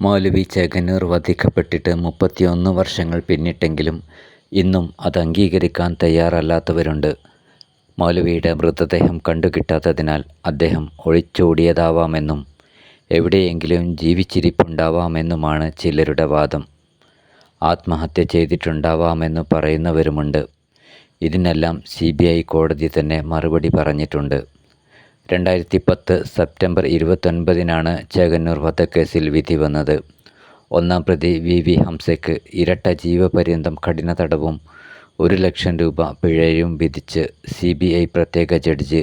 മൗലവി ചേകന്നൂർ വധിക്കപ്പെട്ടിട്ട് 31 വർഷങ്ങൾ പിന്നിട്ടെങ്കിലും ഇന്നും അത് അംഗീകരിക്കാൻ തയ്യാറല്ലാത്തവരുണ്ട്. മൗലവിയുടെ മൃതദേഹം കണ്ടുകിട്ടാത്തതിനാൽ അദ്ദേഹം ഒളിച്ചോടിയതാവാമെന്നും എവിടെയെങ്കിലും ജീവിച്ചിരിപ്പുണ്ടാവാമെന്നുമാണ് ചിലരുടെ വാദം. ആത്മഹത്യ ചെയ്തിട്ടുണ്ടാവാമെന്ന് പറയുന്നവരുമുണ്ട്. ഇതിനെല്ലാം CBI കോടതി തന്നെ മറുപടി പറഞ്ഞിട്ടുണ്ട്. 2010 സെപ്റ്റംബർ 29-നാണ് ചേകന്നൂർ വധക്കേസിൽ വിധി വന്നത്. ഒന്നാം പ്രതി VV ഹംസയ്ക്ക് ഇരട്ട ജീവപര്യന്തം കഠിന തടവും 1 ലക്ഷം രൂപ പിഴയും വിധിച്ച് CBI പ്രത്യേക ജഡ്ജി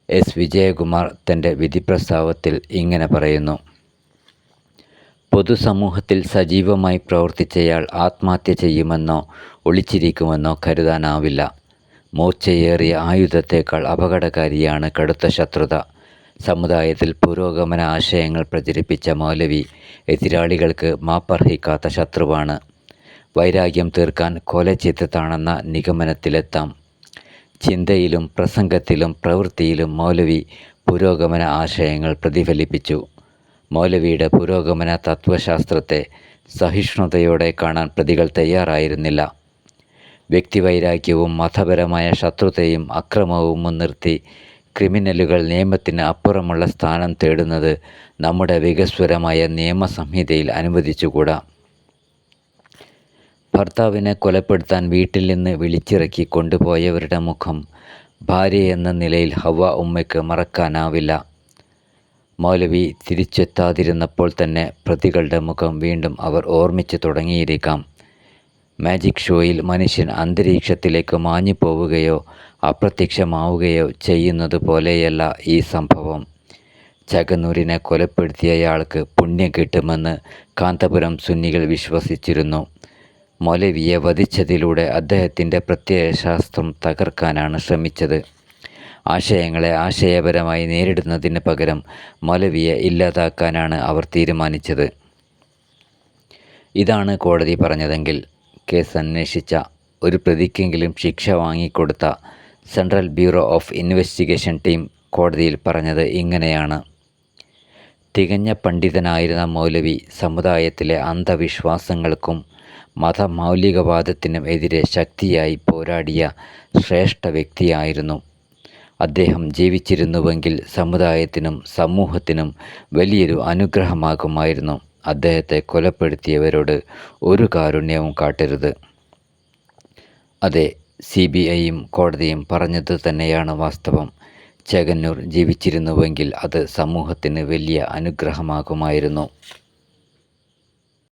S. വിജയകുമാർ തൻ്റെ വിധിപ്രസ്താവത്തിൽ ഇങ്ങനെ പറയുന്നു. പൊതുസമൂഹത്തിൽ സജീവമായി പ്രവർത്തിച്ചയാൾ ആത്മഹത്യ ചെയ്യുമെന്നോ ഒളിച്ചിരിക്കുമെന്നോ കരുതാനാവില്ല. മൂർച്ചയേറിയ ആയുധത്തേക്കാൾ അപകടകാരിയാണ് കടുത്ത ശത്രുത. സമുദായത്തിൽ പുരോഗമന ആശയങ്ങൾ പ്രചരിപ്പിച്ച മൗലവി എതിരാളികൾക്ക് മാപ്പർഹിക്കാത്ത ശത്രുവാണ്. വൈരാഗ്യം തീർക്കാൻ കൊല ചെയ്തതാണെന്ന നിഗമനത്തിലെത്താം. ചിന്തയിലും പ്രസംഗത്തിലും പ്രവൃത്തിയിലും മൗലവി പുരോഗമന ആശയങ്ങൾ പ്രതിഫലിപ്പിച്ചു. മൗലവിയുടെ പുരോഗമന തത്വശാസ്ത്രത്തെ സഹിഷ്ണുതയോടെ കാണാൻ പ്രതികൾ തയ്യാറായിരുന്നില്ല. വ്യക്തിവൈരാഗ്യവും മതപരമായ ശത്രുതയും അക്രമവും മുൻനിർത്തി ക്രിമിനലുകൾ നിയമത്തിന് അപ്പുറമുള്ള സ്ഥാനം തേടുന്നത് നമ്മുടെ വികസ്വരമായ നിയമസംഹിതയിൽ അനുവദിച്ചുകൂടാ. ഭർത്താവിനെ കൊലപ്പെടുത്താൻ വീട്ടിൽ നിന്ന് വിളിച്ചിറക്കി കൊണ്ടുപോയവരുടെ മുഖം ഭാര്യയെന്ന നിലയിൽ ഹവ്വ ഉമ്മയ്ക്ക് മറക്കാനാവില്ല. മൗലവി തിരിച്ചെത്താതിരുന്നപ്പോൾ തന്നെ പ്രതികളുടെ മുഖം വീണ്ടും അവർ ഓർമ്മിച്ചു തുടങ്ങിയിരിക്കാം. മാജിക് ഷോയിൽ മനുഷ്യൻ അന്തരീക്ഷത്തിലേക്ക് മാഞ്ഞു പോവുകയോ അപ്രത്യക്ഷമാവുകയോ ചെയ്യുന്നത് പോലെയല്ല ഈ സംഭവം. ചേകന്നൂരിനെ കൊലപ്പെടുത്തിയയാൾക്ക് പുണ്യം കിട്ടുമെന്ന് കാന്തപുരം സുന്നികൾ വിശ്വസിച്ചിരുന്നു. മൗലവിയെ വധിച്ചതിലൂടെ അദ്ദേഹത്തിൻ്റെ പ്രത്യയശാസ്ത്രം തകർക്കാനാണ് ശ്രമിച്ചത്. ആശയങ്ങളെ ആശയപരമായി നേരിടുന്നതിന് പകരം മൗലവിയെ ഇല്ലാതാക്കാനാണ് അവർ തീരുമാനിച്ചത്. ഇതാണ് കോടതി പറഞ്ഞതെങ്കിൽ കേസ് അന്വേഷിച്ച ഒരു പ്രതിക്കെങ്കിലും ശിക്ഷ വാങ്ങിക്കൊടുത്ത central bureau of investigation team കോടതിയിൽ പറഞ്ഞത് ഇങ്ങനെയാണ്. തികഞ്ഞ പണ്ഡിതനായിരുന്ന മൗലവി സമുദായത്തിലെ അന്ധവിശ്വാസങ്ങൾക്കും മതമൗലികവാദത്തിനും എതിരെ ശക്തിയായി പോരാടിയ ശ്രേഷ്ഠ വ്യക്തിയായിരുന്നു. അദ്ദേഹം ജീവിച്ചിരുന്നുവെങ്കിൽ സമുദായത്തിനും സമൂഹത്തിനും വലിയൊരു അനുഗ്രഹമാകുമായിരുന്നു. അദ്ദേഹത്തെ കൊലപ്പെടുത്തിയവരോട് ഒരു കാരുണ്യവും കാട്ടരുത്. അതെ, CBIയും കോടതിയും പറഞ്ഞത് തന്നെയാണ് വാസ്തവം. ചേകന്നൂർ ജീവിച്ചിരുന്നുവെങ്കിൽ അത് സമൂഹത്തിന് വലിയ അനുഗ്രഹമാകുമായിരുന്നു.